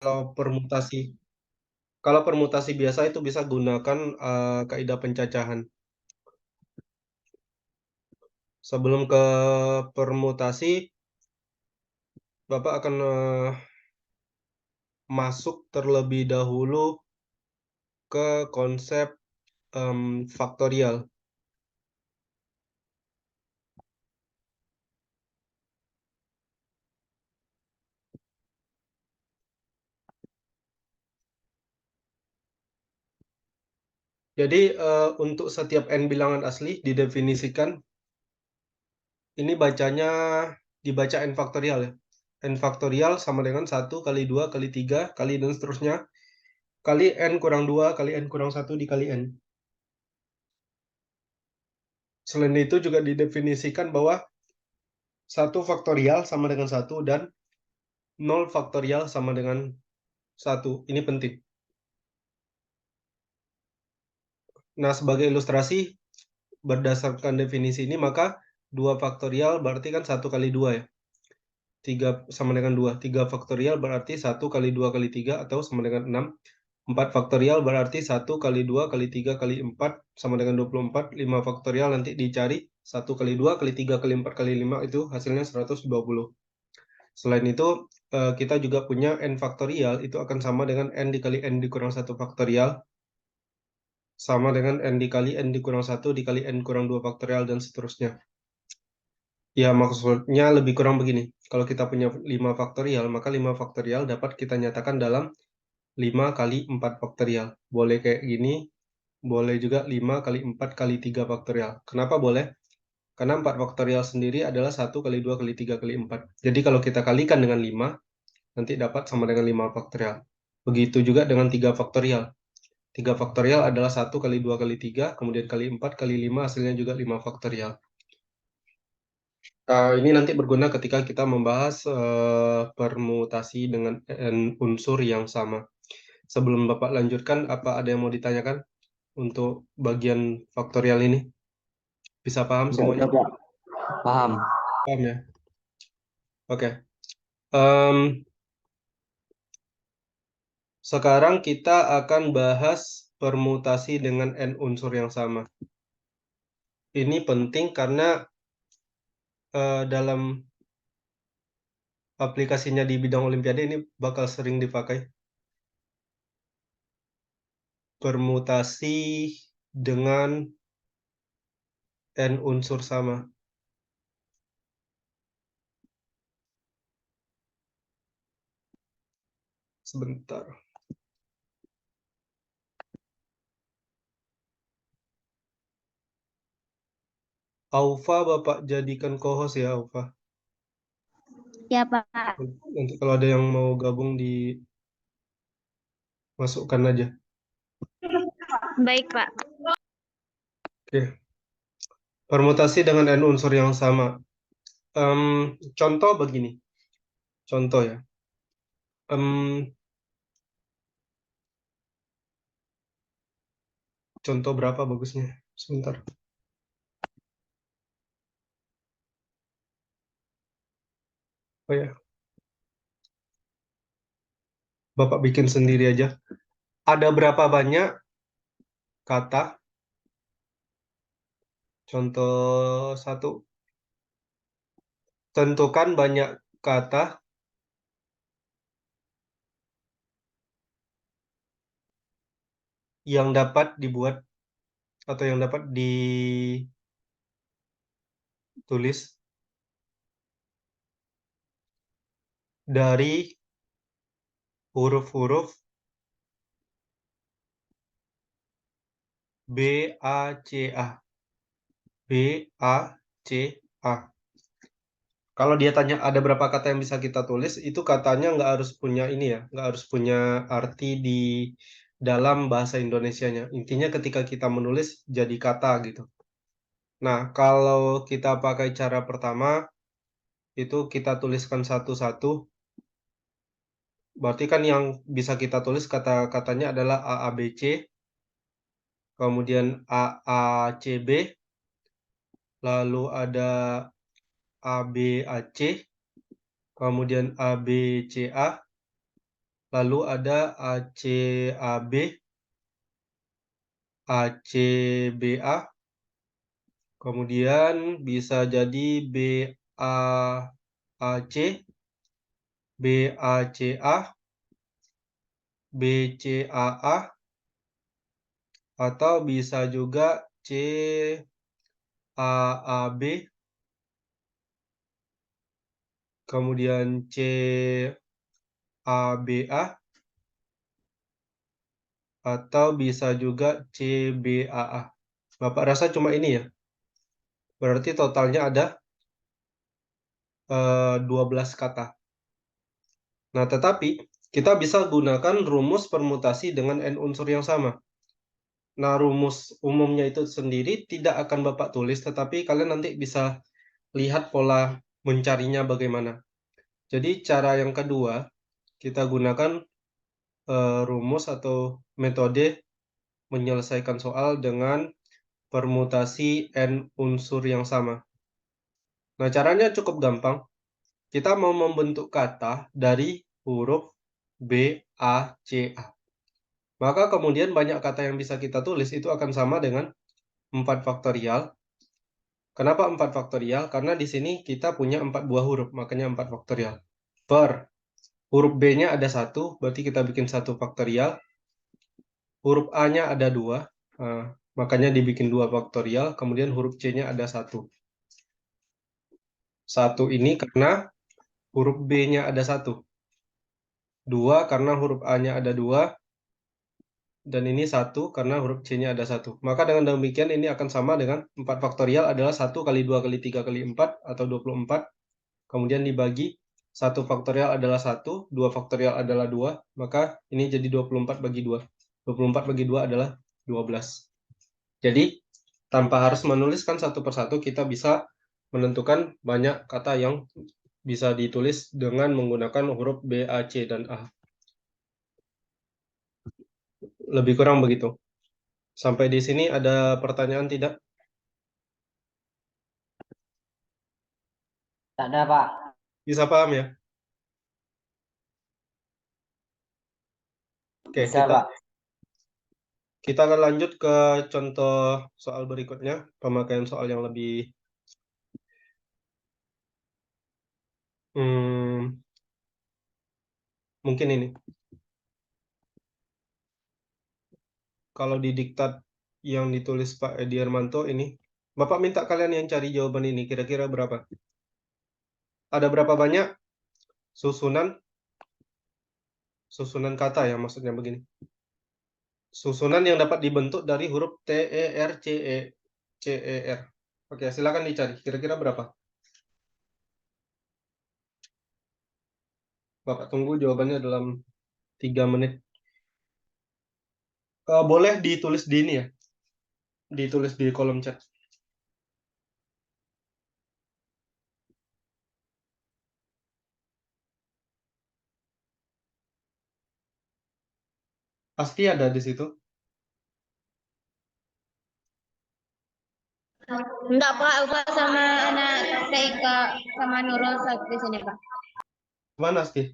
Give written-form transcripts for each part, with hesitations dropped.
kalau permutasi biasa itu bisa gunakan kaidah pencacahan. Sebelum ke permutasi, Bapak akan masuk terlebih dahulu ke konsep faktorial. Jadi untuk setiap n bilangan asli didefinisikan, ini dibaca n faktorial ya. N faktorial sama dengan 1 kali 2 kali 3 kali dan seterusnya, kali n kurang 2 kali n kurang 1 dikali n. Selain itu juga didefinisikan bahwa 1 faktorial sama dengan 1 dan 0 faktorial sama dengan 1. Ini penting. Nah, sebagai ilustrasi, berdasarkan definisi ini, maka 2 faktorial berarti kan 1 kali 2 ya. 3 sama dengan 2. 3 faktorial berarti 1 kali 2 kali 3 atau sama dengan 6. 4 faktorial berarti 1 kali 2 kali 3 kali 4 sama dengan 24. 5 faktorial nanti dicari 1 kali 2 kali 3 kali 4 kali 5 itu hasilnya 120. Selain itu, kita juga punya n faktorial itu akan sama dengan n dikali n dikurang 1 faktorial sama dengan n dikali n dikurang 1 dikali n kurang 2 faktorial dan seterusnya. Ya, maksudnya lebih kurang begini. Kalau kita punya 5 faktorial, maka 5 faktorial dapat kita nyatakan dalam 5 kali 4 faktorial. Boleh kayak gini, boleh juga 5 kali 4 kali 3 faktorial. Kenapa boleh? Karena 4 faktorial sendiri adalah 1 kali 2 kali 3 kali 4. Jadi kalau kita kalikan dengan 5, nanti dapat sama dengan 5 faktorial. Begitu juga dengan 3 faktorial. 3 faktorial adalah 1 kali 2 kali 3, kemudian kali 4 kali 5, hasilnya juga 5 faktorial. Ini nanti berguna ketika kita membahas permutasi dengan unsur yang sama. Sebelum Bapak lanjutkan, apa ada yang mau ditanyakan untuk bagian faktorial ini? Bisa paham semuanya? Enggak, paham. Paham ya? Oke. Em, Sekarang kita akan bahas permutasi dengan n unsur yang sama. Ini penting karena dalam aplikasinya di bidang olimpiade ini bakal sering dipakai. Permutasi dengan n unsur sama. Sebentar. Aufa, Bapak jadikan co-host ya, Aufa. Ya, Pak. Nanti kalau ada yang mau gabung, dimasukkan aja. Baik, Pak. Oke. Permutasi dengan n unsur yang sama. Contoh begini. Contoh ya. Contoh berapa bagusnya? Sebentar. Oh ya. Bapak bikin sendiri aja. Ada berapa banyak kata? Contoh 1. Tentukan banyak kata yang dapat dibuat atau yang dapat ditulis dari huruf-huruf B, A, C, A. B, A, C, A. Kalau dia tanya ada berapa kata yang bisa kita tulis, itu katanya nggak harus punya ini ya, nggak harus punya arti di dalam bahasa Indonesianya. Intinya ketika kita menulis jadi kata gitu. Nah, kalau kita pakai cara pertama, itu kita tuliskan satu-satu. Berarti kan yang bisa kita tulis kata-katanya adalah A, A, B, C, kemudian A, A, C, B, lalu ada A, B, A, C, kemudian A, B, C, A, lalu ada ACAB, ACBA, kemudian bisa jadi BAAC, BACA, BCAA, atau bisa juga CAAB, kemudian CABA, atau bisa juga CBAA. Bapak rasa cuma ini ya? Berarti totalnya ada 12 kata. Nah, tetapi kita bisa gunakan rumus permutasi dengan n unsur yang sama. Nah, rumus umumnya itu sendiri tidak akan Bapak tulis, tetapi kalian nanti bisa lihat pola mencarinya bagaimana. Jadi, cara yang kedua, kita gunakan rumus atau metode menyelesaikan soal dengan permutasi n unsur yang sama. Nah, caranya cukup gampang. Kita mau membentuk kata dari huruf B, A, C, A. Maka kemudian banyak kata yang bisa kita tulis itu akan sama dengan 4 faktorial. Kenapa 4 faktorial? Karena di sini kita punya 4 buah huruf, makanya 4 faktorial. Per huruf B-nya ada 1, berarti kita bikin 1 faktorial. Huruf A-nya ada 2, makanya dibikin 2 faktorial. Kemudian huruf C-nya ada 1. 1 ini karena huruf B-nya ada 1. 2 karena huruf A-nya ada 2. Dan ini 1 karena huruf C-nya ada 1. Maka dengan demikian ini akan sama dengan 4 faktorial adalah 1 kali 2 kali 3 kali 4 atau 24. Kemudian dibagi 1 faktorial adalah 1, 2 faktorial adalah 2. Maka ini jadi 24 bagi 2. 24 bagi 2 adalah 12. Jadi tanpa harus menuliskan satu persatu kita bisa menentukan banyak kata yang bisa ditulis dengan menggunakan huruf B, A, C, dan A. Lebih kurang begitu. Sampai di sini ada pertanyaan tidak? Tak ada, Pak. Bisa paham ya? Oke, Bisa, Pak. kita akan lanjut ke contoh soal berikutnya, pemakaian soal yang lebih mungkin ini. Kalau di diktat yang ditulis Pak Edi Hermanto ini, Bapak minta kalian yang cari jawaban ini, kira-kira berapa? Ada berapa banyak susunan kata ya, maksudnya begini. Susunan yang dapat dibentuk dari huruf T, E, R, C, E, C, E, R. Oke, silakan dicari. Kira-kira berapa? Bapak tunggu jawabannya dalam 3 menit. Boleh ditulis di ini ya, ditulis di kolom chat. Pasti ada di situ. Enggak, Pak. Pak sama anak TIK sama Nurul di sini, Pak. Mana sih?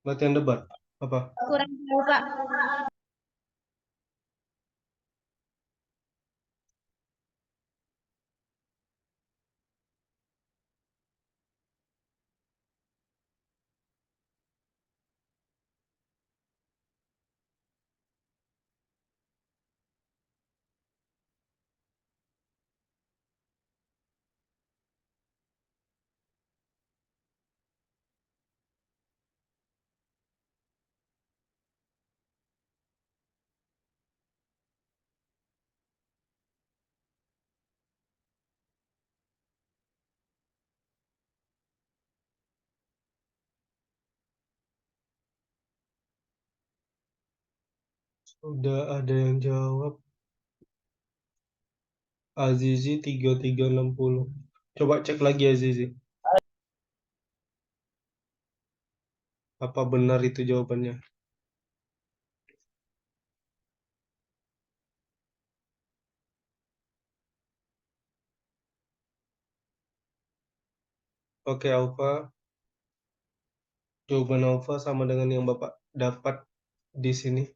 Latihan debat. Apa? Kurang tahu, Pak. Udah ada yang jawab. Azizi 3360. Coba cek lagi Azizi. Apa benar itu jawabannya? Oke, Alfa. Jawaban alfa sama dengan yang Bapak dapat di sini.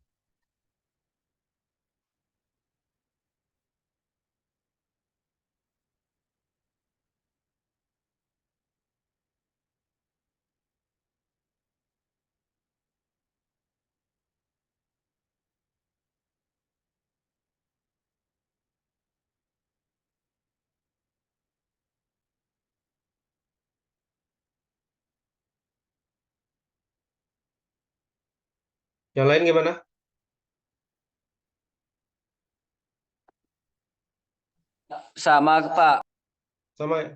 Yang lain gimana? Sama Pak. Sama ya?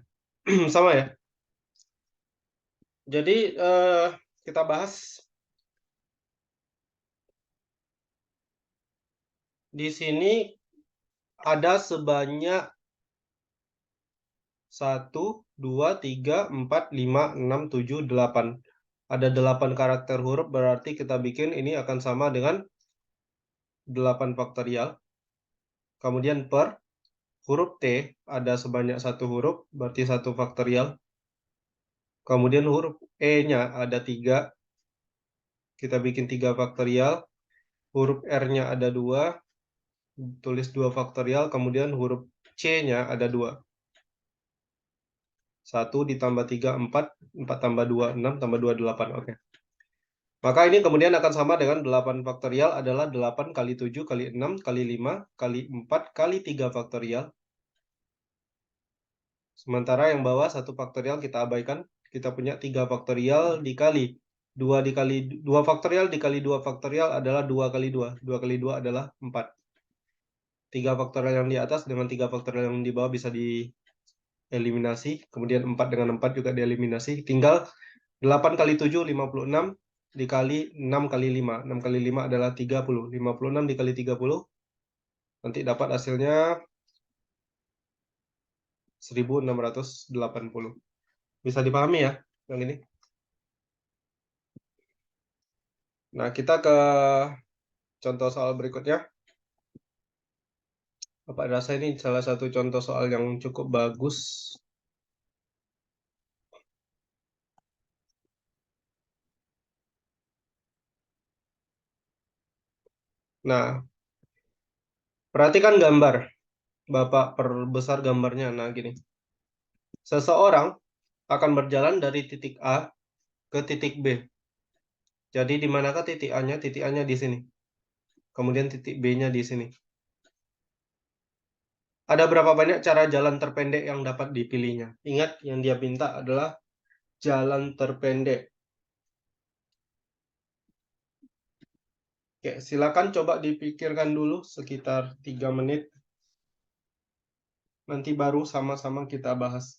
Sama ya? Jadi kita bahas di sini ada sebanyak 1, 2, 3, 4, 5, 6, 7, 8. Ada 8 karakter huruf, berarti kita bikin ini akan sama dengan 8 faktorial. Kemudian per huruf T ada sebanyak 1 huruf, berarti 1 faktorial. Kemudian huruf E-nya ada 3, kita bikin 3 faktorial. Huruf R-nya ada 2, tulis 2 faktorial. Kemudian huruf C-nya ada 2. 1 ditambah 3, 4. 4 tambah 2, 6. Tambah 2, 8. Oke. Maka ini kemudian akan sama dengan 8 faktorial adalah 8 kali 7 kali 6 kali 5 kali 4 kali 3 faktorial. Sementara yang bawah 1 faktorial kita abaikan. Kita punya 3 faktorial dikali 2 dikali 2 faktorial dikali 2 faktorial adalah 2 kali 2. 2 kali 2 adalah 4. 3 faktorial yang di atas dengan 3 faktorial yang di bawah bisa dieliminasi. Kemudian 4 dengan 4 juga dieliminasi. Tinggal 8 kali 7, 56. Dikali 6 kali 5. 6 kali 5 adalah 30. 56 dikali 30. Nanti dapat hasilnya 1680. Bisa dipahami ya yang ini? Nah, kita ke contoh soal berikutnya. Bapak rasa ini salah satu contoh soal yang cukup bagus. Nah, perhatikan gambar. Bapak perbesar gambarnya. Nah, gini. Seseorang akan berjalan dari titik A ke titik B. Jadi, di manakah titik A-nya? Titik A-nya di sini. Kemudian titik B-nya di sini. Ada berapa banyak cara jalan terpendek yang dapat dipilihnya? Ingat, yang dia minta adalah jalan terpendek. Oke, silakan coba dipikirkan dulu sekitar 3 menit. Nanti baru sama-sama kita bahas.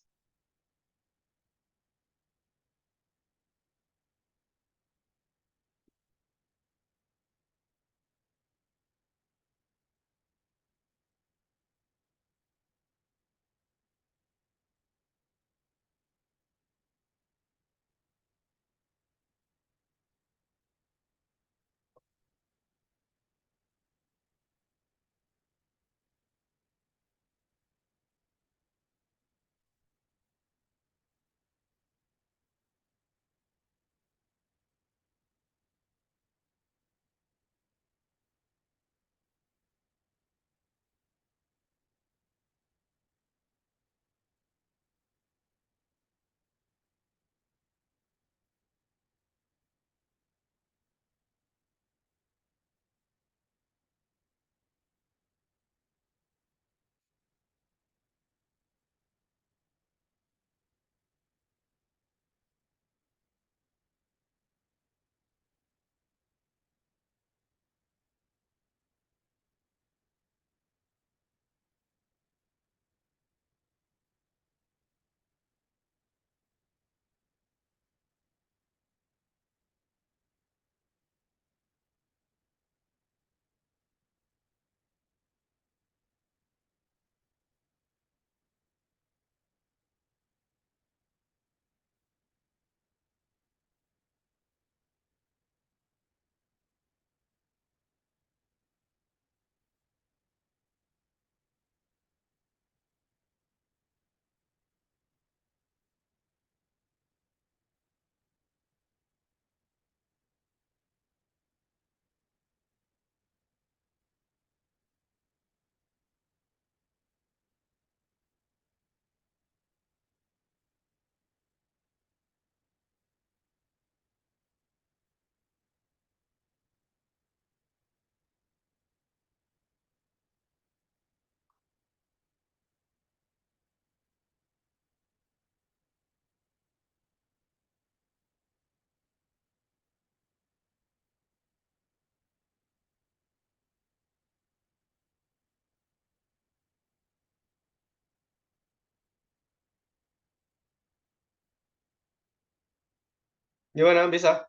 Gimana, bisa?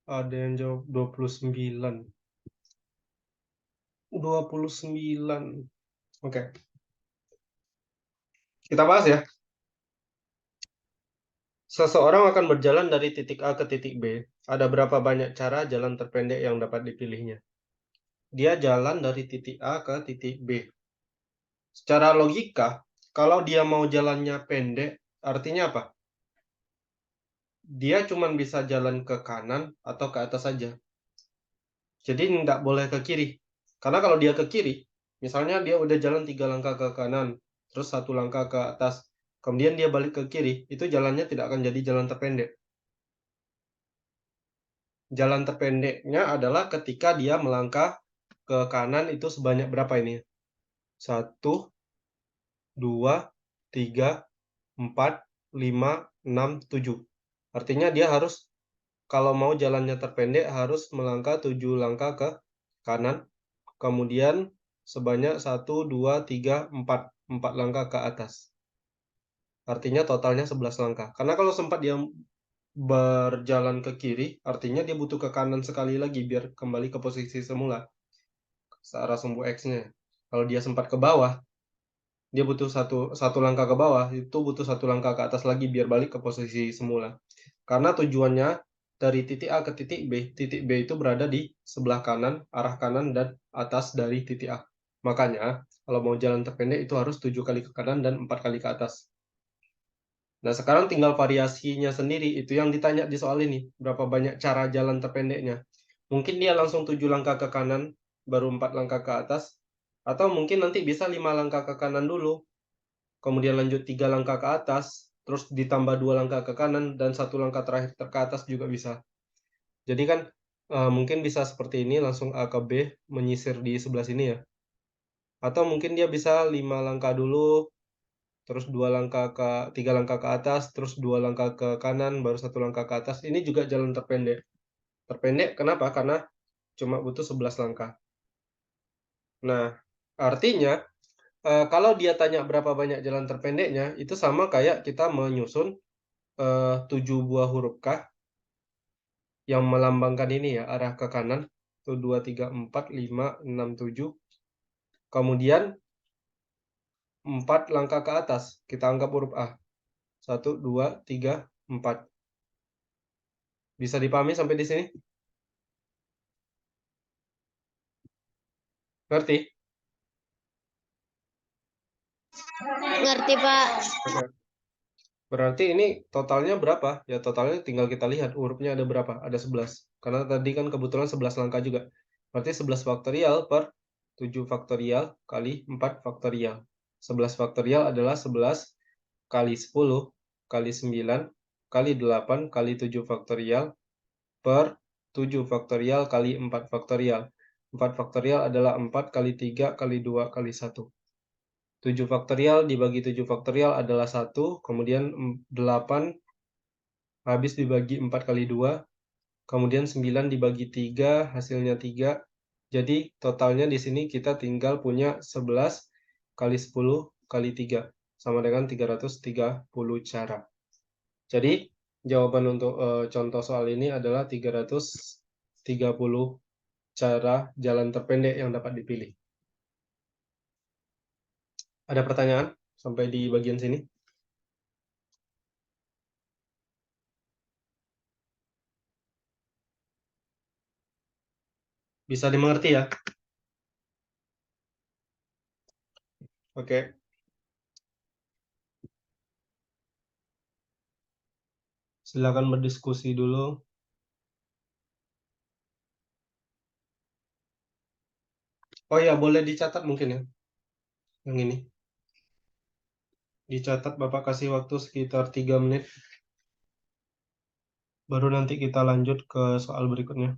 Ada yang jawab 29. 29. Oke. Kita bahas ya. Seseorang akan berjalan dari titik A ke titik B. Ada berapa banyak cara jalan terpendek yang dapat dipilihnya? Dia jalan dari titik A ke titik B. Secara logika, kalau dia mau jalannya pendek, artinya apa? Dia cuma bisa jalan ke kanan atau ke atas saja. Jadi nggak boleh ke kiri. Karena kalau dia ke kiri, misalnya dia udah jalan 3 langkah ke kanan, terus 1 langkah ke atas, kemudian dia balik ke kiri, itu jalannya tidak akan jadi jalan terpendek. Jalan terpendeknya adalah ketika dia melangkah ke kanan itu sebanyak berapa ini? 1, 2, 3, 4, 5, 6, 7. Artinya dia harus, kalau mau jalannya terpendek, harus melangkah 7 langkah ke kanan, kemudian sebanyak 1, 2, 3, 4. 4 langkah ke atas. Artinya totalnya 11 langkah. Karena kalau sempat dia berjalan ke kiri, artinya dia butuh ke kanan sekali lagi biar kembali ke posisi semula, searah sumbu X-nya. Kalau dia sempat ke bawah, dia butuh satu langkah ke bawah, itu butuh 1 langkah ke atas lagi biar balik ke posisi semula. Karena tujuannya dari titik A ke titik B itu berada di sebelah kanan, arah kanan dan atas dari titik A. Makanya, kalau mau jalan terpendek itu harus 7 kali ke kanan dan 4 kali ke atas. Nah, sekarang tinggal variasinya sendiri. Itu yang ditanya di soal ini. Berapa banyak cara jalan terpendeknya. Mungkin dia langsung 7 langkah ke kanan, baru 4 langkah ke atas. Atau mungkin nanti bisa 5 langkah ke kanan dulu, kemudian lanjut 3 langkah ke atas, terus ditambah 2 langkah ke kanan, dan 1 langkah terakhir ke atas juga bisa. Jadi kan mungkin bisa seperti ini, langsung A ke B, menyisir di sebelah sini ya. Atau mungkin dia bisa 5 langkah dulu, terus 3 langkah ke atas, terus 2 langkah ke kanan, baru 1 langkah ke atas. Ini juga jalan terpendek. Terpendek kenapa? Karena cuma butuh 11 langkah. Nah, artinya kalau dia tanya berapa banyak jalan terpendeknya, itu sama kayak kita menyusun 7 buah huruf K yang melambangkan ini ya, arah ke kanan. 1, 2, 3, 4, 5, 6, 7. Kemudian 4 langkah ke atas. Kita anggap huruf A. 1, 2, 3, 4. Bisa dipahami sampai di sini? Ngerti? Ngerti, Pak. Oke. Berarti ini totalnya berapa? Ya totalnya tinggal kita lihat hurufnya ada berapa? Ada 11. Karena tadi kan kebetulan 11 langkah juga. Berarti 11 faktorial per 7 faktorial kali 4 faktorial. 11 faktorial adalah 11 kali 10 kali 9 kali 8 kali 7 faktorial per 7 faktorial kali 4 faktorial. 4 faktorial adalah 4 kali 3 kali 2 kali 1. 7 faktorial dibagi 7 faktorial adalah 1, kemudian 8 habis dibagi 4 kali 2, kemudian 9 dibagi 3, hasilnya 3. Jadi totalnya di sini kita tinggal punya 11 kali 10 kali 3, sama dengan 330 cara. Jadi jawaban untuk contoh soal ini adalah 330 cara jalan terpendek yang dapat dipilih. Ada pertanyaan sampai di bagian sini? Bisa dimengerti ya? Oke. Silakan berdiskusi dulu. Oh ya, boleh dicatat mungkin ya. Yang ini. Dicatat, Bapak kasih waktu sekitar 3 menit. Baru nanti kita lanjut ke soal berikutnya.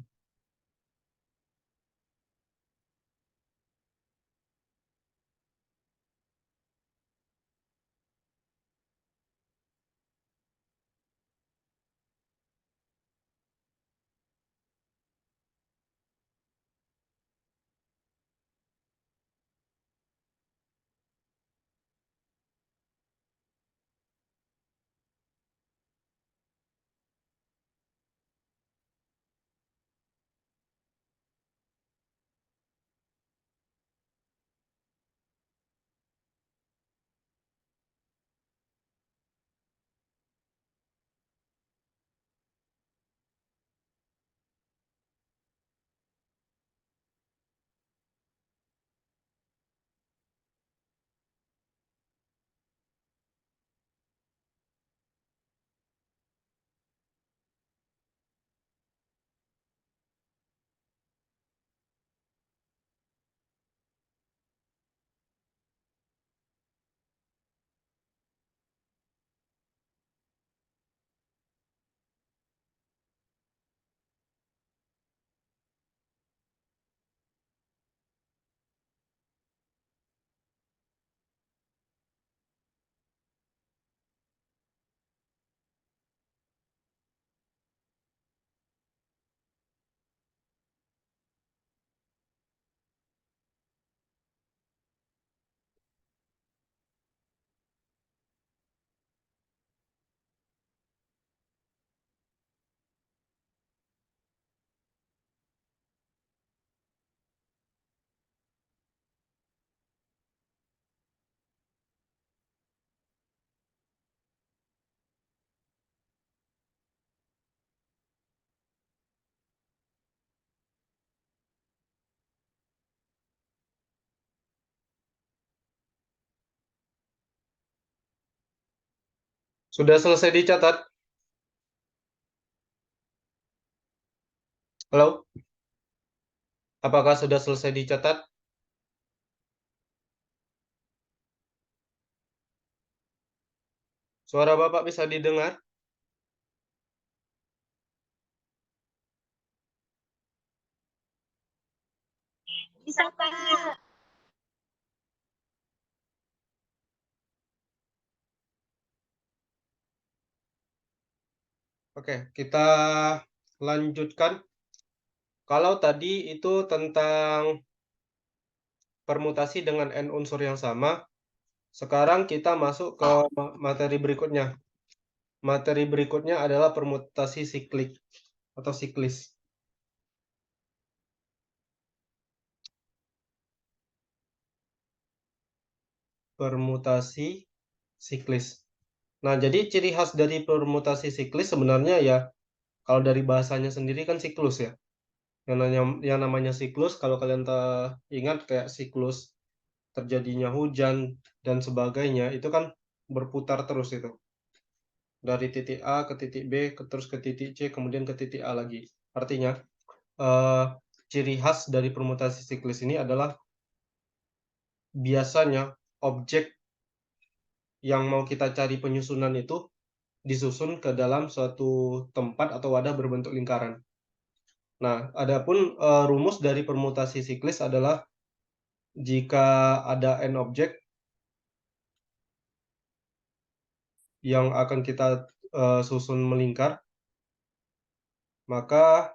Sudah selesai dicatat? Halo? Apakah sudah selesai dicatat? Suara Bapak bisa didengar? Bisa, Kak. Oke, kita lanjutkan. Kalau tadi itu tentang permutasi dengan N unsur yang sama, sekarang kita masuk ke materi berikutnya. Materi berikutnya adalah permutasi siklik atau siklis. Permutasi siklis. Nah, jadi ciri khas dari permutasi siklis sebenarnya ya, kalau dari bahasanya sendiri kan siklus ya. Yang namanya siklus, kalau kalian ingat kayak siklus terjadinya hujan dan sebagainya, itu kan berputar terus itu. Dari titik A ke titik B, terus ke titik C, kemudian ke titik A lagi. Artinya, ciri khas dari permutasi siklis ini adalah biasanya objek yang mau kita cari penyusunan itu disusun ke dalam suatu tempat atau wadah berbentuk lingkaran. Nah, adapun rumus dari permutasi siklis adalah jika ada n objek yang akan kita susun melingkar, maka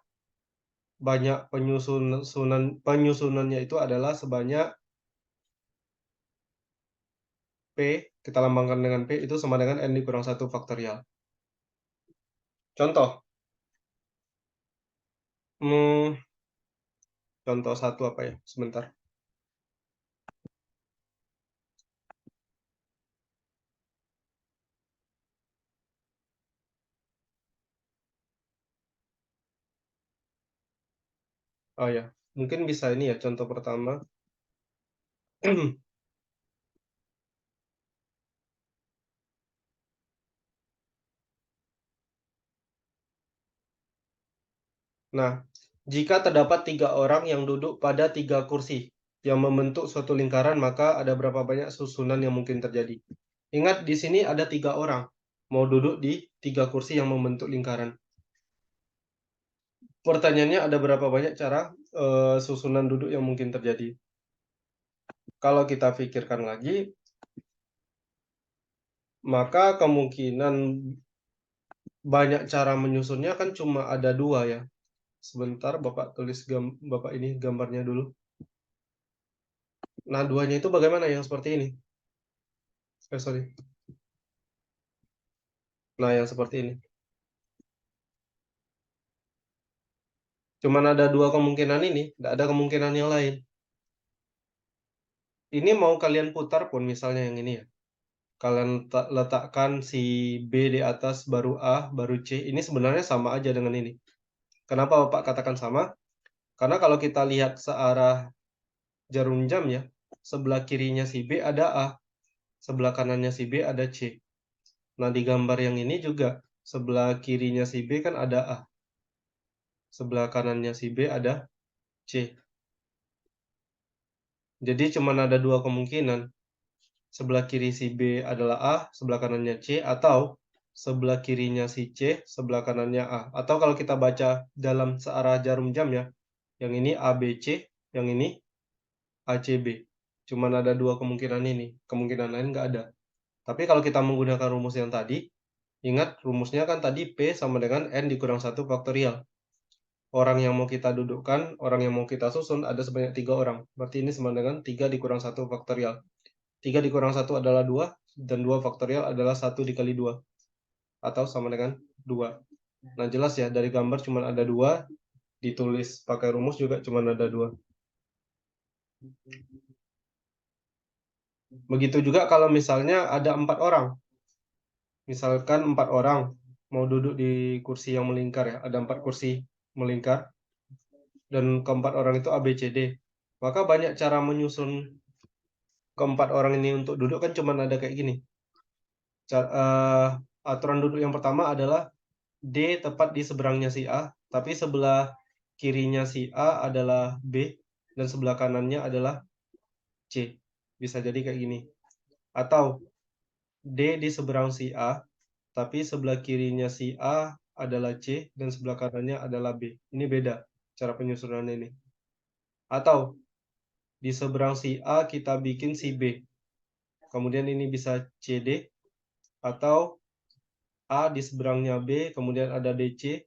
banyak penyusunannya itu adalah sebanyak P, kita lambangkan dengan P, itu sama dengan N dikurang 1 faktorial. Contoh. Contoh satu apa ya? Sebentar. Oh ya, mungkin bisa ini ya, contoh pertama. Nah, jika terdapat 3 orang yang duduk pada 3 kursi, yang membentuk suatu lingkaran, maka ada berapa banyak susunan yang mungkin terjadi. Ingat, di sini ada 3 orang mau duduk di 3 kursi yang membentuk lingkaran. Pertanyaannya, ada berapa banyak cara susunan duduk yang mungkin terjadi. Kalau kita pikirkan lagi, maka kemungkinan banyak cara menyusunnya kan cuma ada 2 ya. Sebentar, Bapak tulis Bapak ini gambarnya dulu. Nah, 2-nya itu bagaimana yang seperti ini? Sorry. Nah, yang seperti ini. Cuman ada 2 kemungkinan ini, tidak ada kemungkinan yang lain. Ini mau kalian putar pun, misalnya yang ini ya. Kalian letakkan si B di atas, baru A, baru C. Ini sebenarnya sama aja dengan ini. Kenapa Bapak katakan sama? Karena kalau kita lihat searah jarum jam ya, sebelah kirinya si B ada A, sebelah kanannya si B ada C. Nah, di gambar yang ini juga, sebelah kirinya si B kan ada A, sebelah kanannya si B ada C. Jadi cuma ada 2 kemungkinan. Sebelah kiri si B adalah A, sebelah kanannya C, atau sebelah kirinya si C, sebelah kanannya A. Atau kalau kita baca dalam searah jarum jam ya, yang ini ABC, yang ini ACB. Cuman ada 2 kemungkinan ini, kemungkinan lain nggak ada. Tapi kalau kita menggunakan rumus yang tadi, ingat rumusnya kan tadi P sama dengan N dikurang 1 faktorial. Orang yang mau kita dudukkan, orang yang mau kita susun ada sebanyak 3 orang. Berarti ini sama dengan 3 dikurang 1 faktorial. 3 dikurang 1 adalah 2, dan 2 faktorial adalah 1 dikali 2. Atau sama dengan 2. Nah, jelas ya, dari gambar cuma ada 2, ditulis pakai rumus juga cuma ada 2. Begitu juga kalau misalnya ada 4 orang. Misalkan 4 orang mau duduk di kursi yang melingkar ya, ada 4 kursi melingkar, dan keempat orang itu A, B, C, D. Maka banyak cara menyusun keempat orang ini untuk duduk kan cuma ada kayak gini. Aturan duduk yang pertama adalah D tepat di seberangnya si A, tapi sebelah kirinya si A adalah B, dan sebelah kanannya adalah C. Bisa jadi kayak gini. Atau D di seberang si A, tapi sebelah kirinya si A adalah C, dan sebelah kanannya adalah B. Ini beda cara penyusunan ini. Atau di seberang si A kita bikin si B. Kemudian ini bisa CD, atau A di seberangnya B, kemudian ada DC,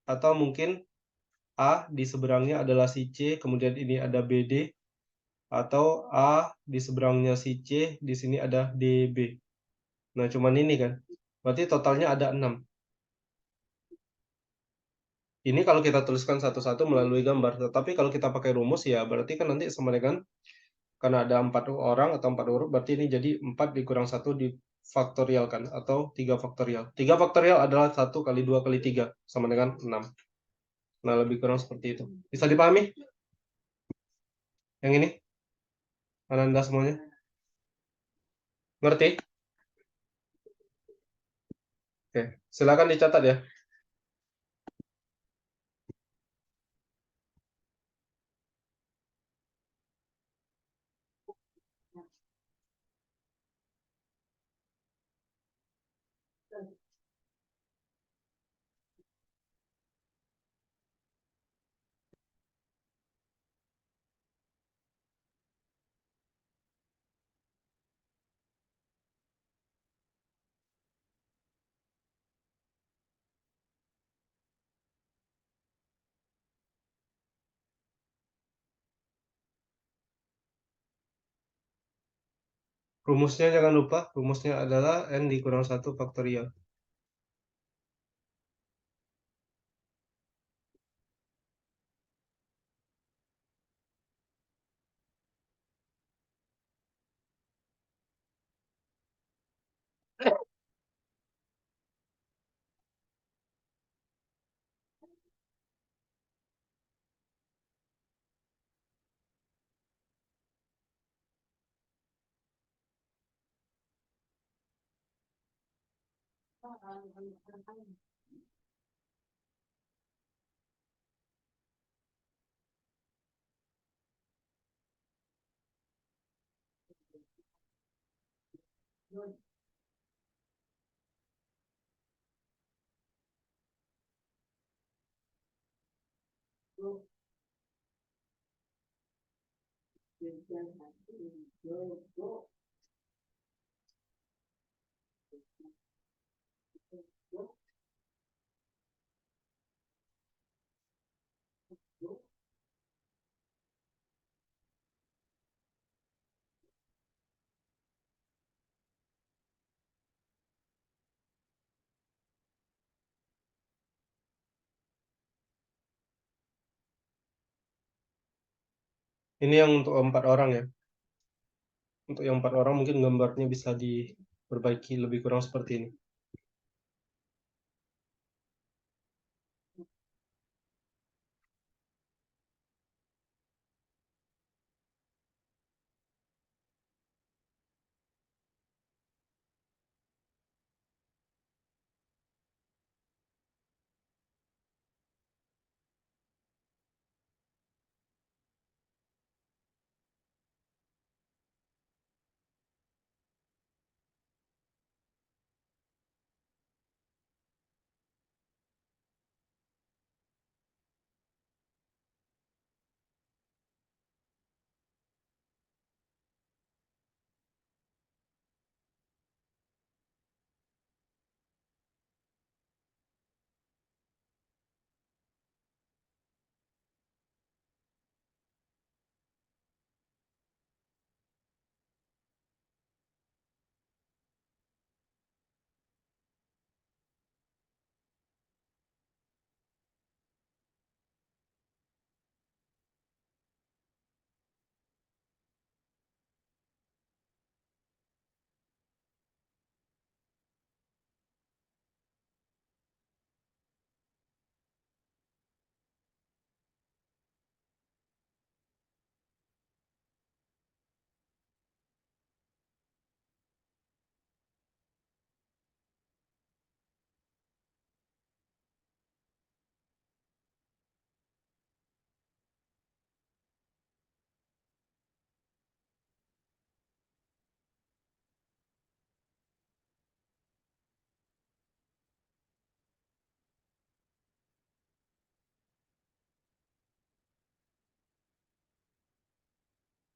atau mungkin A di seberangnya adalah si C, kemudian ini ada BD, atau A di seberangnya si C, di sini ada DB. Nah, cuman ini kan. Berarti totalnya ada 6. Ini kalau kita tuliskan satu-satu melalui gambar. Tetapi kalau kita pakai rumus ya berarti kan nanti sama dengan, karena ada 4 orang atau 4 huruf, berarti ini jadi 4 dikurang 1 di faktorial kan, atau 3 faktorial. 3 faktorial adalah 1 kali 2 kali 3, sama dengan 6. Nah, lebih kurang seperti itu. Bisa dipahami? Yang ini? Anda semuanya? Ngerti? Oke, silakan dicatat ya. Rumusnya jangan lupa, rumusnya adalah N dikurang 1 faktorial. Ini yang untuk 4 orang ya. Untuk yang 4 orang mungkin gambarnya bisa diperbaiki lebih kurang seperti ini.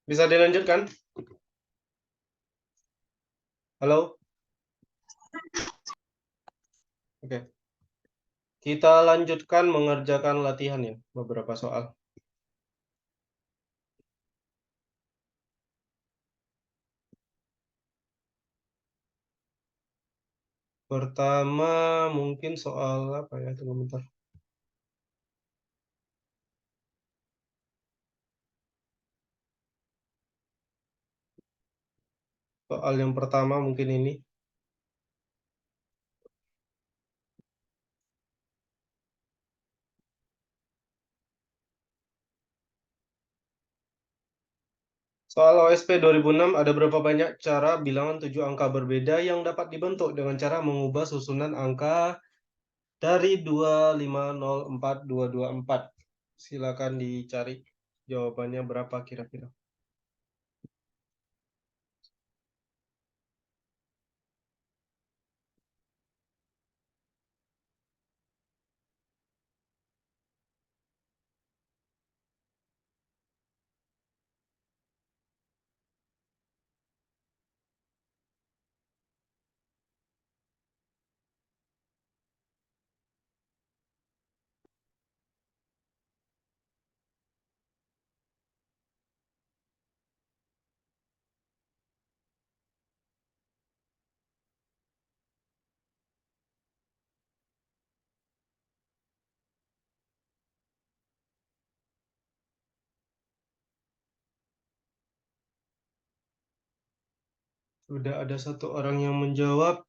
Bisa dilanjutkan? Halo? Oke. Kita lanjutkan mengerjakan latihan ya, beberapa soal. Pertama mungkin soal apa ya? Tunggu bentar. Soal yang pertama mungkin ini. Soal OSP 2006 ada berapa banyak cara bilangan 7 angka berbeda yang dapat dibentuk dengan cara mengubah susunan angka dari 2504224. Silakan dicari jawabannya berapa kira-kira. Sudah ada satu orang yang menjawab.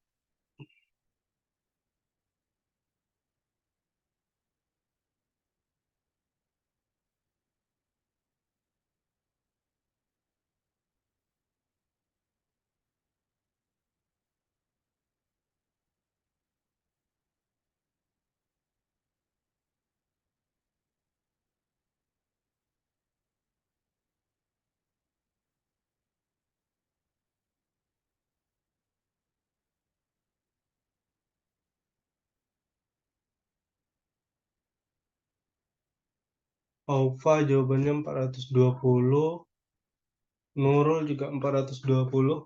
Aufa jawabannya 420. Nurul juga 420.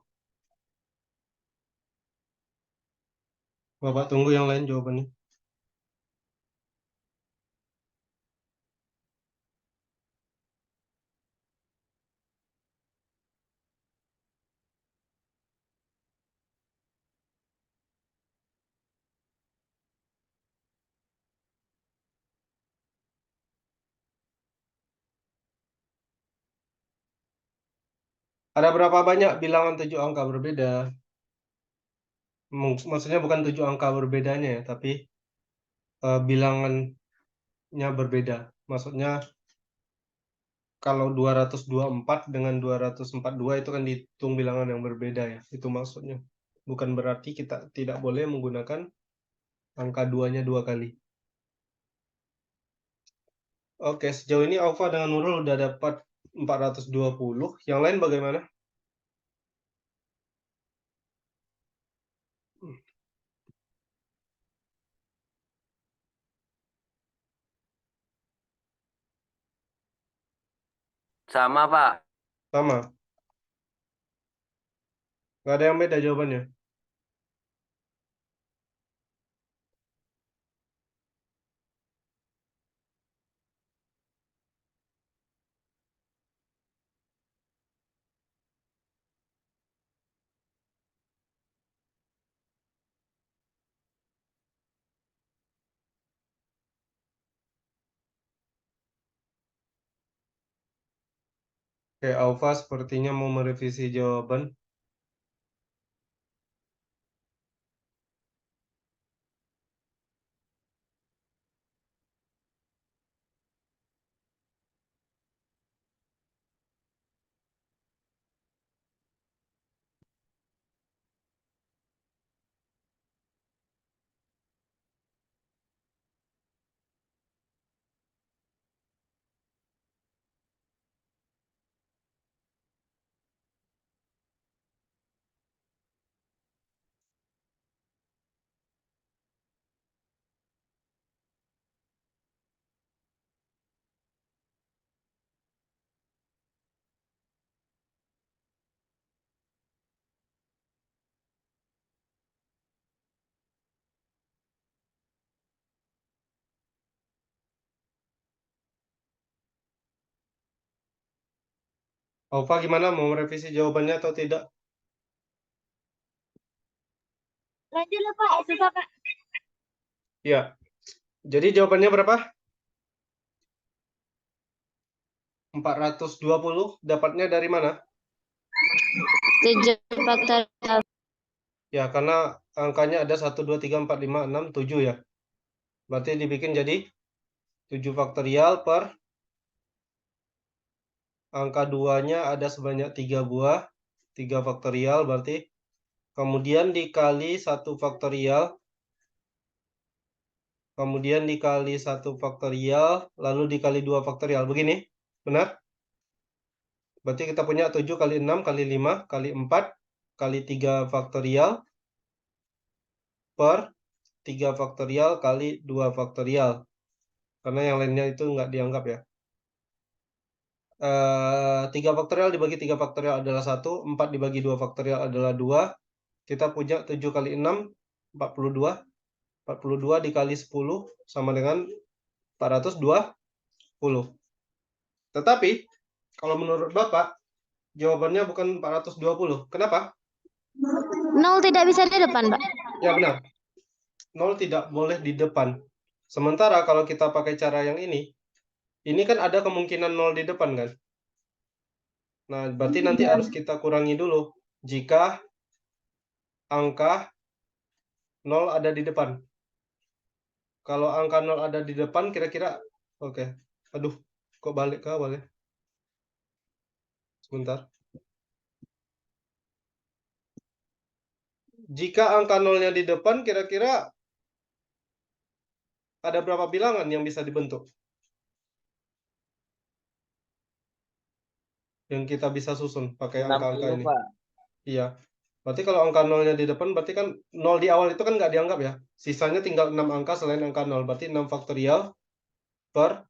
Bapak tunggu yang lain jawabannya. Ada berapa banyak bilangan 7 angka berbeda? Maksudnya bukan 7 angka berbedanya ya, tapi bilangannya berbeda. Maksudnya kalau 224 dengan 242 itu kan dihitung bilangan yang berbeda ya. Itu maksudnya. Bukan berarti kita tidak boleh menggunakan angka 2-nya 2 kali. Oke, sejauh ini Aufa dengan Nurul udah dapat 420. Yang lain bagaimana? Sama, Pak. Sama. Nggak ada yang beda jawabannya. Oke, Aufa sepertinya mau merevisi jawaban. Aufa gimana? Mau merevisi jawabannya atau tidak? Lanjutlah Pak, susah Pak. Ya. Jadi jawabannya berapa? 420 dapatnya dari mana? 7 faktorial. Ya, karena angkanya ada 1, 2, 3, 4, 5, 6, 7 ya. Berarti dibikin jadi 7 faktorial per angka 2-nya ada sebanyak 3 buah. 3 faktorial berarti. Kemudian dikali 1 faktorial. Kemudian dikali 1 faktorial. Lalu dikali 2 faktorial. Begini? Benar? Berarti kita punya 7 kali 6 kali 5 kali 4 kali 3 faktorial per 3 faktorial kali 2 faktorial. Karena yang lainnya itu nggak dianggap ya. 3 faktorial dibagi 3 faktorial adalah 1. 4 dibagi 2 faktorial adalah 2. Kita punya 7 kali 6, 42. 42 dikali 10 sama dengan 420. Tetapi, kalau menurut Bapak, jawabannya bukan 420. Kenapa? 0 tidak bisa di depan, Pak. Ya benar. 0 tidak boleh di depan. Sementara kalau kita pakai cara yang ini kan ada kemungkinan 0 di depan kan? Nah, berarti nanti harus kita kurangi dulu. Jika angka 0 ada di depan. Kalau angka 0 ada di depan, kira-kira... Oke. Aduh, kok balik ke awal ya? Sebentar. Jika angka 0-nya di depan, kira-kira ada berapa bilangan yang bisa dibentuk? Yang kita bisa susun pakai angka-angka 60, ini. Pak. Iya. Berarti kalau angka 0-nya di depan, berarti kan 0 di awal itu kan nggak dianggap ya. Sisanya tinggal 6 angka selain angka 0. Berarti 6 faktorial per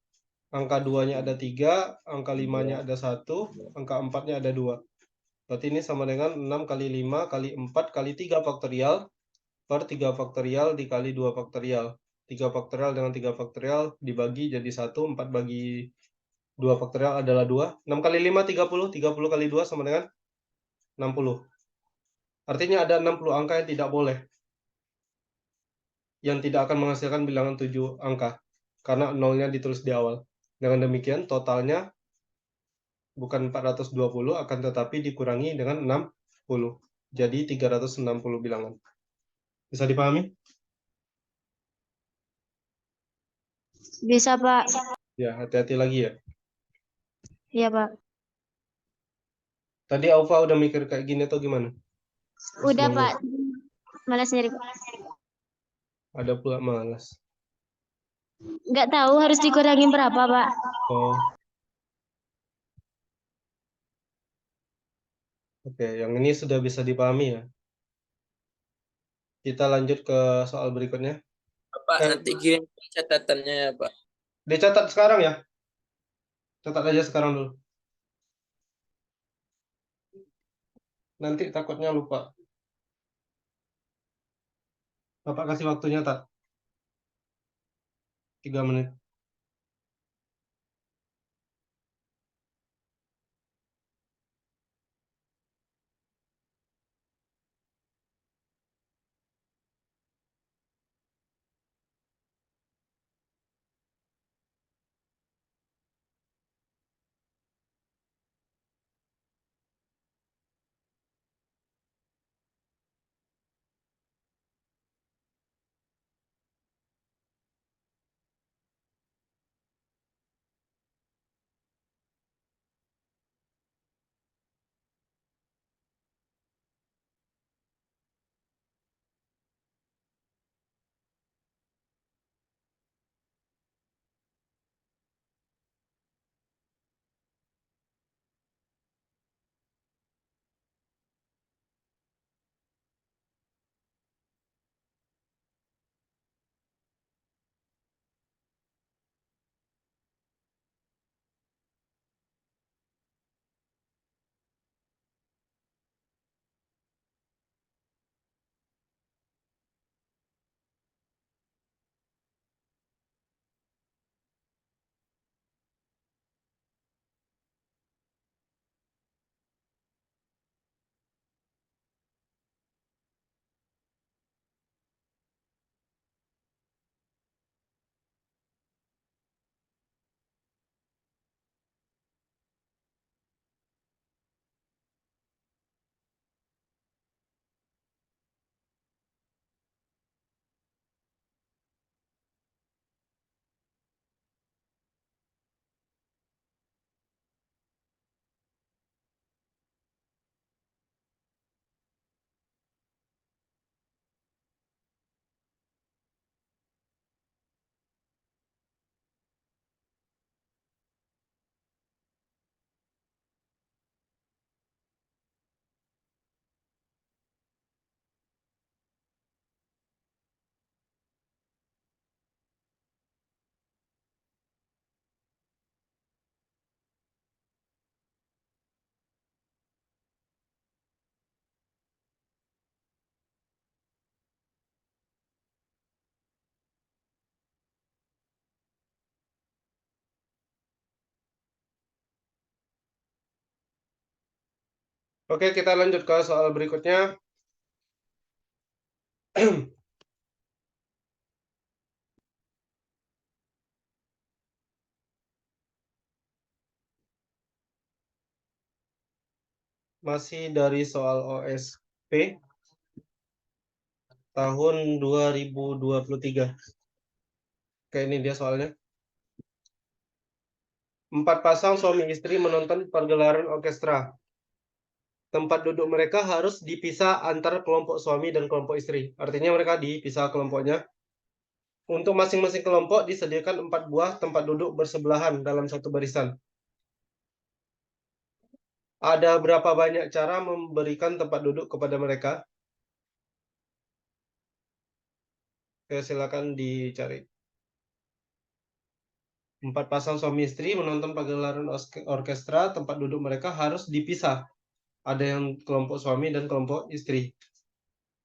Angka 2-nya ada 3, angka 5-nya ada 1, angka 4-nya ada 2. Berarti ini sama dengan 6 kali 5 kali 4 kali 3 faktorial per 3 faktorial dikali 2 faktorial. 3 faktorial dengan 3 faktorial dibagi jadi 1, 4 bagi 2 faktorial adalah 2. 6 kali 5, 30. 30 kali 2 sama dengan 60. Artinya ada 60 angka yang tidak boleh. Yang tidak akan menghasilkan bilangan 7 angka. Karena nolnya ditulis di awal. Dengan demikian, totalnya bukan 420, akan tetapi dikurangi dengan 60. Jadi 360 bilangan. Bisa dipahami? Bisa, Pak. Ya, hati-hati lagi ya. Iya, Pak. Tadi Aufa udah mikir kayak gini atau gimana? Udah, Sebelumnya? Pak. Malas sendiri, Pak. Ada pula malas. Nggak tahu harus dikurangin berapa, Pak. Oh. Oke, yang ini sudah bisa dipahami ya. Kita lanjut ke soal berikutnya. Pak, nanti kirim catatannya ya, Pak. Dicatat sekarang ya. Catat aja sekarang dulu. Nanti takutnya lupa. Bapak kasih waktunya, tak? 3 menit. Oke, kita lanjut ke soal berikutnya. Masih dari soal OSP tahun 2023. Oke, ini dia soalnya. 4 pasang suami istri menonton pergelaran orkestra. Tempat duduk mereka harus dipisah antara kelompok suami dan kelompok istri. Artinya mereka dipisah kelompoknya. Untuk masing-masing kelompok disediakan 4 buah tempat duduk bersebelahan dalam satu barisan. Ada berapa banyak cara memberikan tempat duduk kepada mereka? Oke, silakan dicari. 4 pasang suami istri menonton pagelaran orkestra, tempat duduk mereka harus dipisah. Ada yang kelompok suami dan kelompok istri.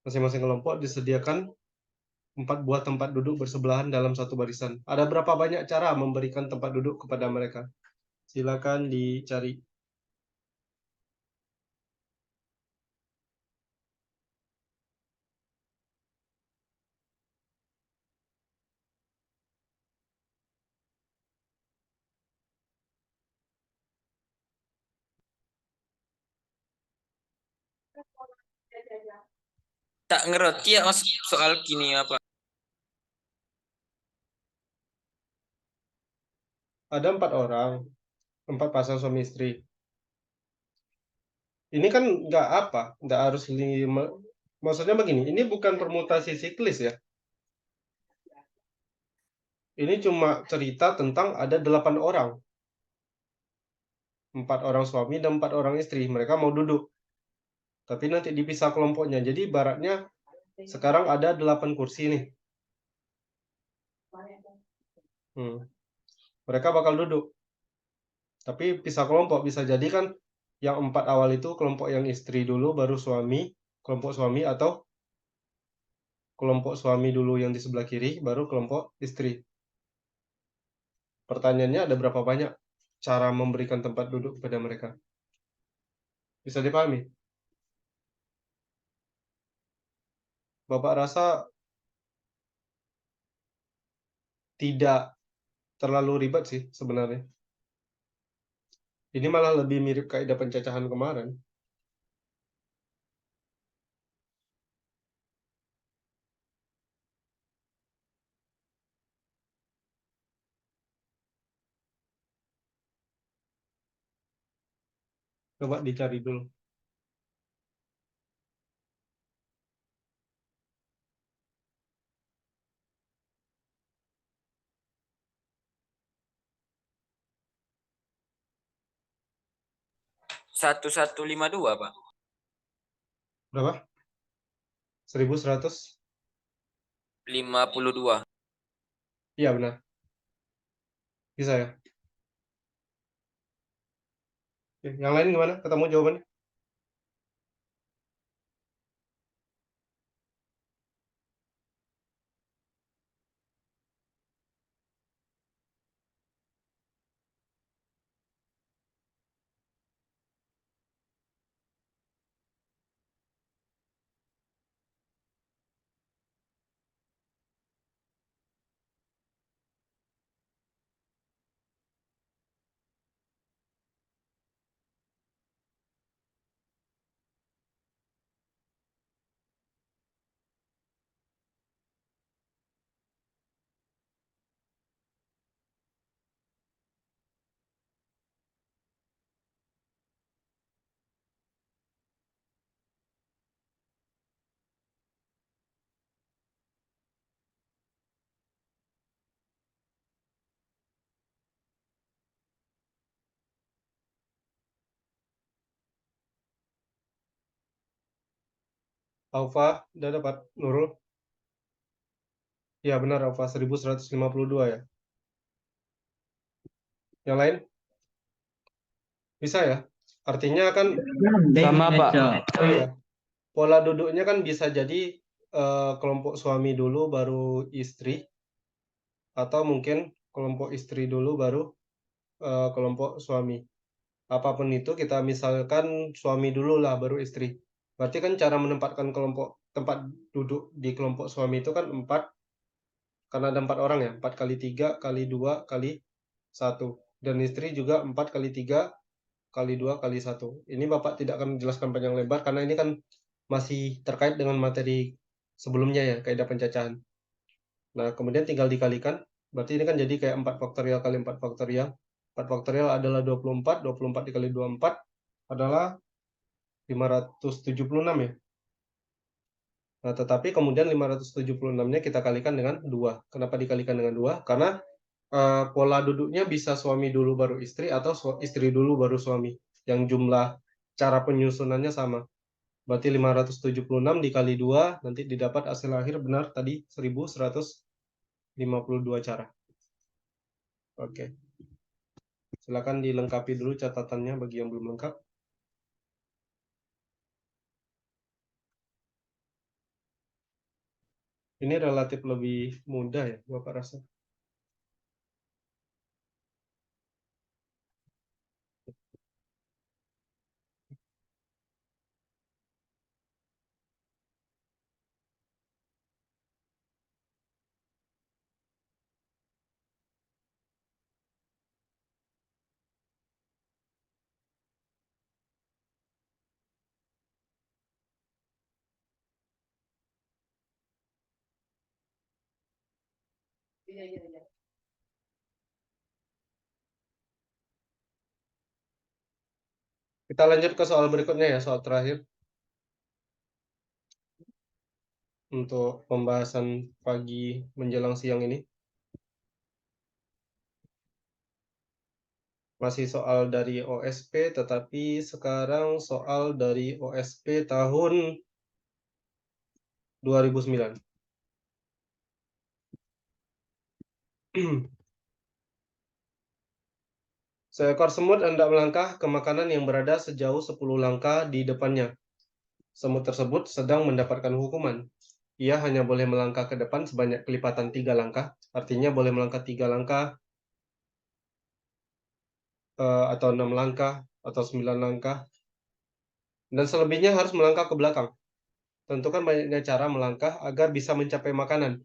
Masing-masing kelompok disediakan 4 buah tempat duduk bersebelahan dalam satu barisan. Ada berapa banyak cara memberikan tempat duduk kepada mereka? Silakan dicari. Tak ngerti ya mas soal gini apa. Ada 4 orang, 4 pasang suami istri. Ini kan nggak harus 5. Maksudnya begini, ini bukan permutasi siklis ya. Ini cuma cerita tentang ada 8 orang. 4 orang suami dan 4 orang istri. Mereka mau duduk. Tapi nanti dipisah kelompoknya. Jadi ibaratnya sekarang ada 8 kursi nih. Mereka bakal duduk. Tapi pisah kelompok. Bisa jadi kan yang 4 awal itu kelompok yang istri dulu, baru suami, kelompok suami, atau kelompok suami dulu yang di sebelah kiri, baru kelompok istri. Pertanyaannya ada berapa banyak cara memberikan tempat duduk kepada mereka? Bisa dipahami? Bapak rasa tidak terlalu ribet sih sebenarnya. Ini malah lebih mirip kaidah pencacahan kemarin. Coba dicari dulu. Satu 1152 Pak. Berapa? 1100? 52. Iya benar. Bisa ya? Oke, yang lain gimana? Ketemu jawabannya? Alfa udah dapat, Nurul? Ya benar, Alfa 1152 ya. Yang lain? Bisa ya? Artinya kan Sama Pak. ya, pola duduknya kan bisa jadi kelompok suami dulu baru istri, atau mungkin kelompok istri dulu baru kelompok suami. Apapun itu, kita misalkan suami dulu lah baru istri. Berarti kan cara menempatkan tempat duduk di kelompok suami itu kan 4, karena ada 4 orang ya, 4 kali 3 kali 2 kali 1. Dan istri juga 4 kali 3 kali 2 kali 1. Ini Bapak tidak akan menjelaskan panjang lebar karena ini kan masih terkait dengan materi sebelumnya ya, kaidah pencacahan. Nah, kemudian tinggal dikalikan. Berarti ini kan jadi kayak 4 faktorial kali 4 faktorial. 4 faktorial adalah 24. 24 dikali 24 adalah 576 ya. Nah, tetapi kemudian 576-nya kita kalikan dengan 2. Kenapa dikalikan dengan 2? Karena pola duduknya bisa suami dulu baru istri atau istri dulu baru suami. Yang jumlah cara penyusunannya sama. Berarti 576 dikali 2, nanti didapat hasil akhir benar tadi 1152 cara. Oke. Silakan dilengkapi dulu catatannya bagi yang belum lengkap. Ini relatif lebih mudah ya, Bapak rasa. Kita lanjut ke soal berikutnya ya, soal terakhir. Untuk pembahasan pagi menjelang siang ini. Masih soal dari OSP, tetapi sekarang soal dari OSP tahun 2009. Seekor semut hendak melangkah ke makanan yang berada sejauh 10 langkah di depannya. Semut tersebut sedang mendapatkan hukuman. Ia hanya boleh melangkah ke depan sebanyak kelipatan 3 langkah, artinya boleh melangkah 3 langkah, atau 6 langkah, atau 9 langkah, dan selebihnya harus melangkah ke belakang. Tentukan banyaknya cara melangkah agar bisa mencapai makanan.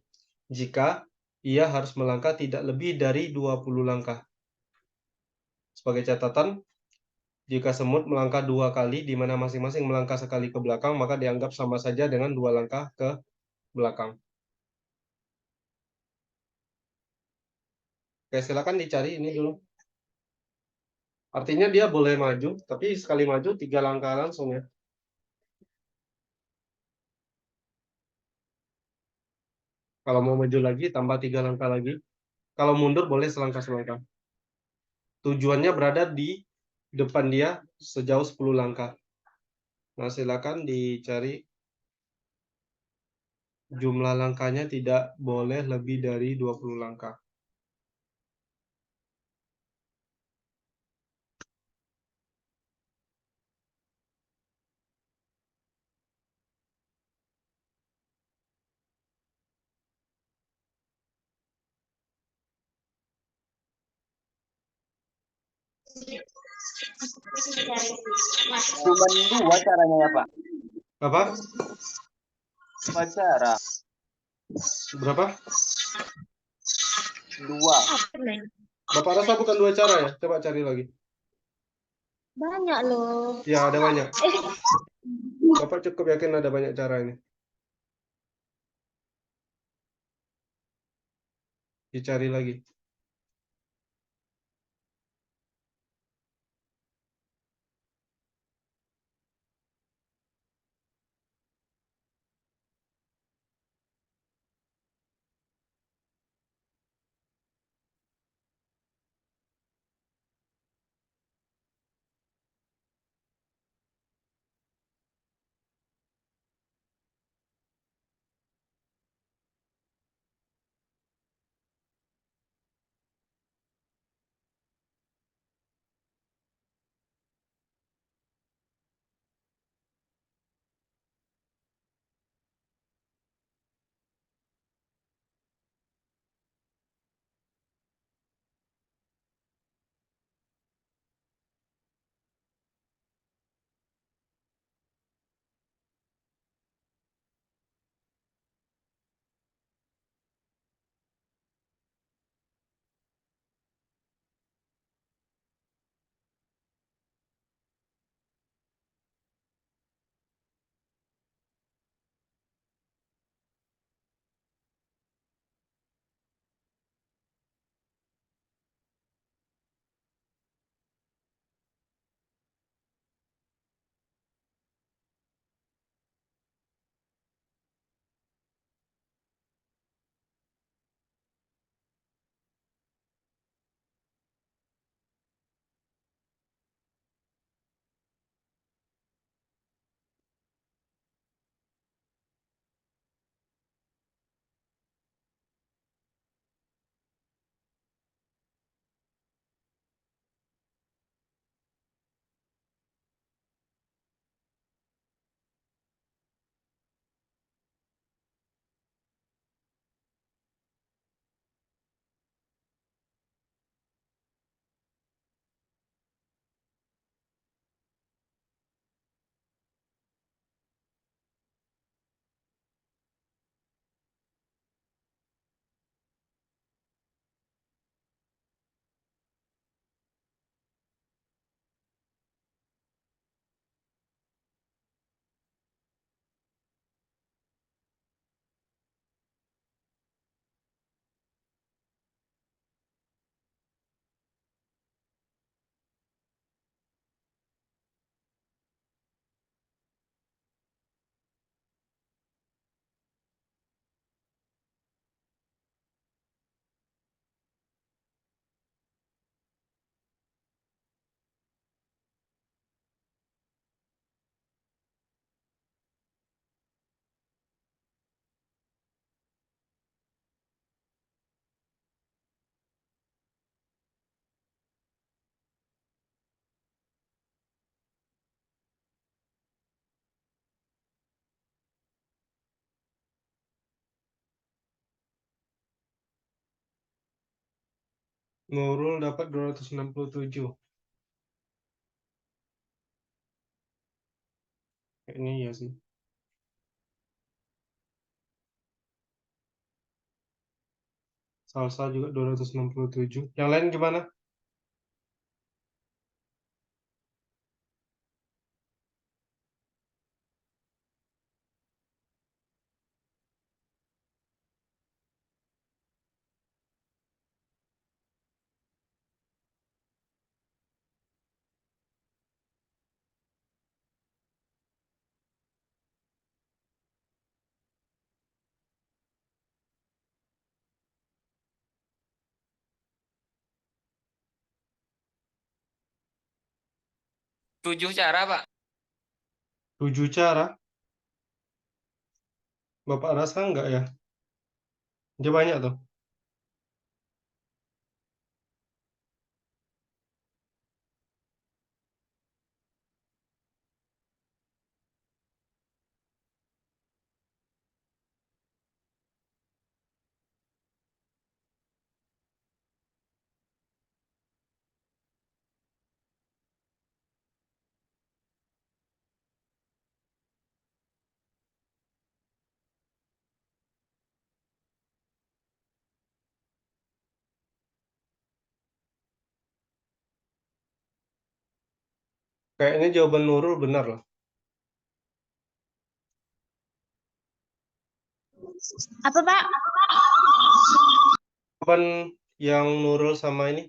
Jika ia harus melangkah tidak lebih dari 20 langkah. Sebagai catatan, jika semut melangkah 2 kali, di mana masing-masing melangkah sekali ke belakang, maka dianggap sama saja dengan 2 langkah ke belakang. Oke, silakan dicari ini dulu. Artinya dia boleh maju, tapi sekali maju 3 langkah langsung ya. Kalau mau maju lagi, tambah 3 langkah lagi. Kalau mundur, boleh selangkah-selangkah. Tujuannya berada di depan dia sejauh 10 langkah. Nah, silakan dicari. Jumlah langkahnya tidak boleh lebih dari 20 langkah. Cuma dua caranya ya Pak. Apa? Dua cara. Berapa? Dua. Bapak rasa bukan 2 cara ya? Coba cari lagi. Banyak loh. Ya, ada banyak. Bapak cukup yakin ada banyak cara ini. Dicari lagi. Nurul dapat 267. Kayaknya iya sih. Salsa juga 267. Yang lain gimana? Tujuh cara, Pak. 7 cara. Bapak rasa enggak ya? Dia banyak tuh. Kayaknya jawaban Nurul benar loh. Apa, Pak? Jawaban yang Nurul sama ini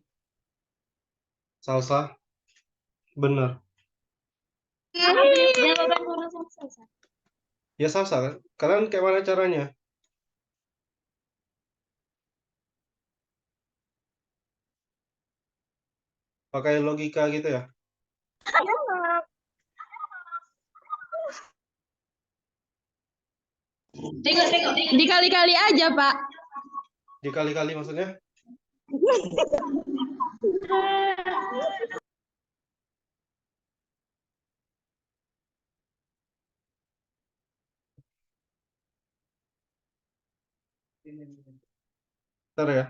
salsa benar. Jawaban Nurul sama Salsa. Ya salsa kan? Kalian kayak mana caranya? Pakai logika gitu ya? Dikali-kali aja, Pak. Dikali-kali maksudnya? Bentar ya.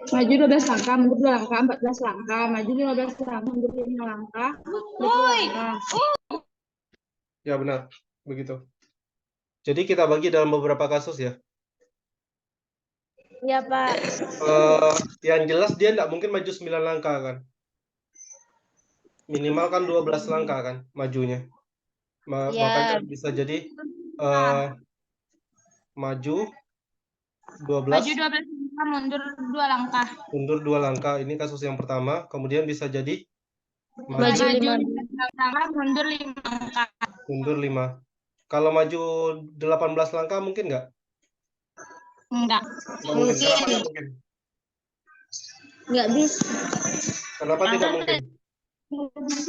Maju 12 langkah, mundur 2 langkah, 14 langkah, maju 15 langkah, mundur 5 langkah, 20 langkah. Ya benar, begitu. Jadi kita bagi dalam beberapa kasus ya. Iya, Pak. Yang jelas dia tidak mungkin maju 9 langkah kan. Minimal kan 12 langkah kan majunya. Iya. Makanya bisa jadi maju 12, Maju 12 langkah, mundur 2 langkah. mundur 2 langkah. Ini kasus yang pertama. Kemudian bisa jadi Maju 5 langkah, mundur 5 langkah. mundur 5. Kalau maju 18 langkah mungkin nggak? Enggak. Nggak mungkin. Kenapa nggak mungkin? Enggak bisa. Kenapa tidak mungkin?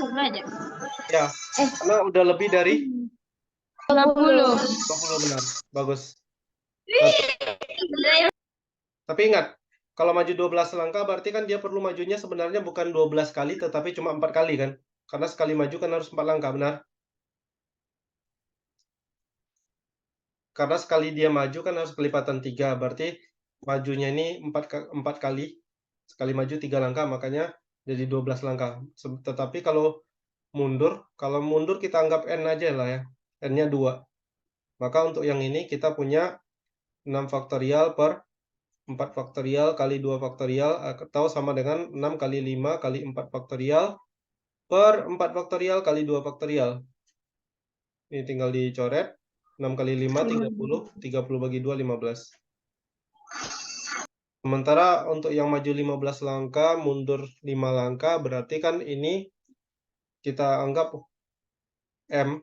Coba aja. Ya, karena udah lebih dari 20. 20 benar. Bagus. Tapi ingat, kalau maju 12 langkah berarti kan dia perlu majunya sebenarnya bukan 12 kali tetapi cuma 4 kali kan? Karena sekali maju kan harus 4 langkah, benar? Karena sekali dia maju kan harus kelipatan 3, berarti majunya ini 4 kali. Sekali maju 3 langkah, makanya jadi 12 langkah. Tetapi kalau mundur kita anggap N aja lah ya. N-nya 2. Maka untuk yang ini kita punya 6 faktorial per 4 faktorial kali 2 faktorial atau sama dengan 6 kali 5 kali 4 faktorial per 4 faktorial kali 2 faktorial. Ini tinggal dicoret. 6 kali 5, 30. 30 bagi 2, 15. Sementara untuk yang maju 15 langkah, mundur 5 langkah, berarti kan ini kita anggap M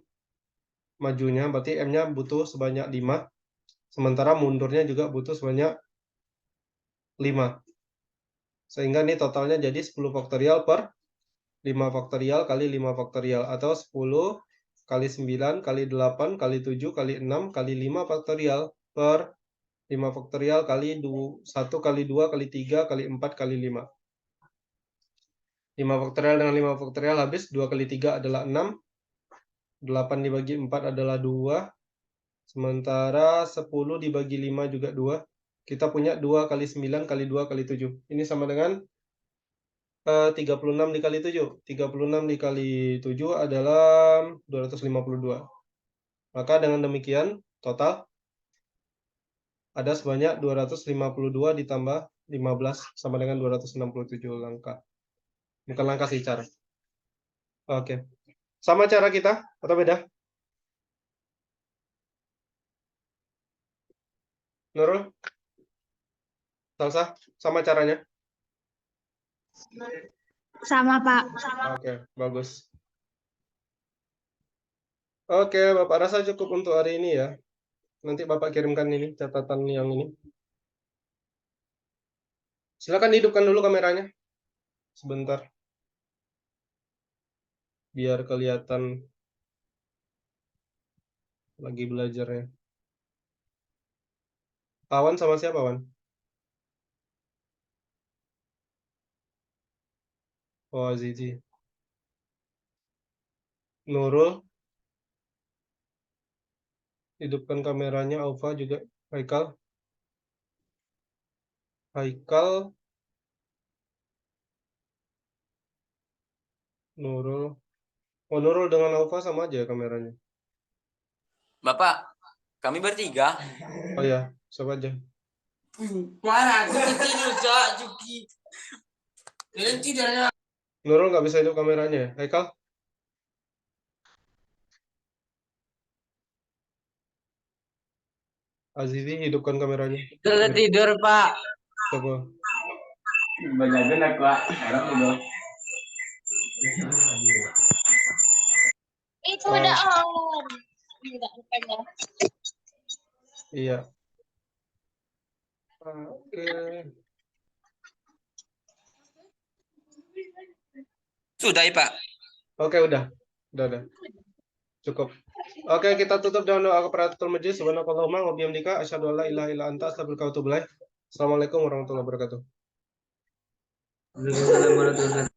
majunya, berarti M-nya butuh sebanyak 5. Sementara mundurnya juga butuh sebanyak 5. Sehingga ini totalnya jadi 10 faktorial per 5 faktorial kali 5 faktorial. Atau 10 kali 9 kali 8 kali 7 kali 6 kali 5 faktorial per 5 faktorial kali 1 kali 2 kali 3 kali 4 kali 5. 5 faktorial dengan 5 faktorial habis. 2 kali 3 adalah 6. 8 dibagi 4 adalah 2. Sementara 10 dibagi 5 juga 2. Kita punya 2 kali 9 kali 2 kali 7. Ini sama dengan 36 dikali 7. 36 dikali 7 adalah 252. Maka dengan demikian total ada sebanyak 252 ditambah 15 sama dengan 267 langkah. Bukan langkah sih, cara. Oke. Sama cara kita atau beda? Nurul? Salsa? Sama caranya? Sama, Pak. Oke, bagus. Oke, Bapak rasa cukup untuk hari ini ya. Nanti Bapak kirimkan ini, catatan yang ini. Silakan hidupkan dulu kameranya. Sebentar. Biar kelihatan lagi belajarnya. Awan sama siapa, Wan? Oh, Zizi. Nurul. Hidupkan kameranya. Aufa juga. Haikal. Haikal. Nurul. Oh, Nurul dengan Aufa sama aja kameranya. Bapak, kami bertiga. Oh ya, sama aja. Parah, aku tidur, Cak, Juki. Kalian tidurnya. Nurul nggak bisa hidup kameranya ya? Haikal? Azizi, hidupkan kameranya. Sudah tidur, Pak. Coba. Banyakin aku, Pak. Orang tidur. Itu udah on. Enggak, bukan. Iya. Oke. Sudah, ya, Pak. Oke, udah. Udah. Cukup. Oke, kita tutup dengan doa kafaratul majlis. Subhanakallahumma wa bihamdika asyhadu an la ilaha illa anta astaghfiruka wa atubu ilaik. Assalamualaikum warahmatullahi wabarakatuh. Waalaikumsalam warahmatullahi wabarakatuh.